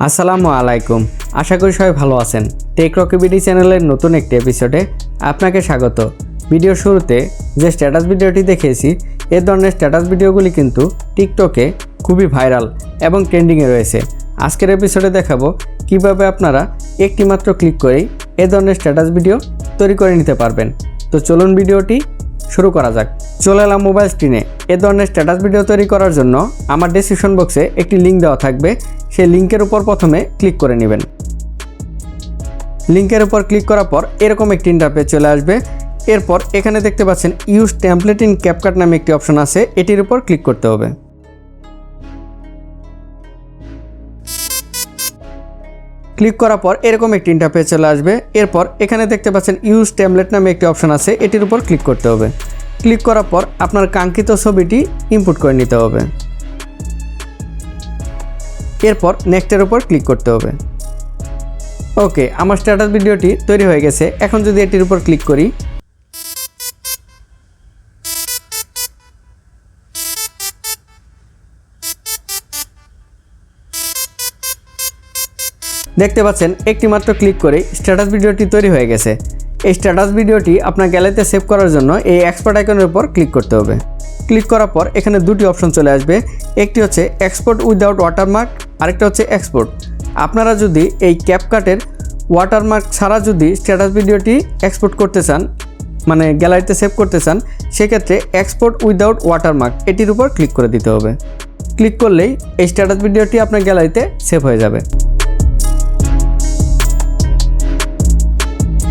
আসসালামু আলাইকুম। আশা করি সবাই ভালো আছেন। টেক রকিবিডি চ্যানেলের নতুন একটি এপিসোডে আপনাকে স্বাগত। ভিডিওর শুরুতে যে স্ট্যাটাস ভিডিওটি দেখিয়েছি, এই ধরনের স্ট্যাটাস ভিডিওগুলি কিন্তু টিকটকে খুবই ভাইরাল এবং ট্রেন্ডিংয়ে রয়েছে। আজকের এপিসোডে দেখাবো কিভাবে আপনারা একটি মাত্র ক্লিক করেই এই ধরনের স্ট্যাটাস ভিডিও তৈরি করে নিতে পারবেন। তো চলুন ভিডিওটি শুরু করা যাক। চলে এলাম মোবাইল স্ক্রিনে। এ ধরনের স্ট্যাটাস ভিডিও তৈরি করার জন্য আমার ডেসক্রিপশন বক্সে একটি লিঙ্ক দেওয়া থাকবে, সেই লিঙ্কের উপর প্রথমে ক্লিক করে নেবেন। লিঙ্কের উপর ক্লিক করার পর এরকম একটি ইন্টারফেস চলে আসবে। এরপর এখানে দেখতে পাচ্ছেন ইউজ টেমপ্লেট ইন ক্যাপকাট নামে একটি অপশন আছে, এটির উপর ক্লিক করতে হবে। ক্লিক করার পর এরকম একটি ইন্টারফেস চলে আসবে। এরপর এখানে দেখতে পাচ্ছেন ইউজ টেমপ্লেট নামে একটি অপশন আছে, এটির উপর ক্লিক করতে হবে। ক্লিক করার পর আপনার কাঙ্ক্ষিত ছবিটি ইনপুট করে নিতে হবে। এরপর নেক্সটের উপর ক্লিক করতে হবে। ওকে, আমার স্ট্যাটাস ভিডিওটি তৈরি হয়ে গেছে। এখন যদি এটির উপর ক্লিক করি, দেখতে পাচ্ছেন একটি মাত্র ক্লিক করে স্ট্যাটাস ভিডিওটি তৈরি হয়ে গেছে। এই স্ট্যাটাস ভিডিওটি আপনার গ্যালারিতে সেভ করার জন্য এই এক্সপোর্ট আইকনের উপর ক্লিক করতে হবে। ক্লিক করার পর এখানে দুটি অপশন চলে আসবে, একটি হচ্ছে এক্সপোর্ট উইদাউট ওয়াটারমার্ক, আরেকটা হচ্ছে এক্সপোর্ট। আপনারা যদি এই ক্যাপকাটের ওয়াটারমার্ক ছাড়া যদি স্ট্যাটাস ভিডিওটি এক্সপোর্ট করতে চান, মানে গ্যালারিতে সেভ করতে চান, সেক্ষেত্রে এক্সপোর্ট উইদাউট ওয়াটারমার্ক এটির উপর ক্লিক করে দিতে হবে। ক্লিক করলেই এই স্ট্যাটাস ভিডিওটি আপনার গ্যালারিতে সেভ হয়ে যাবে।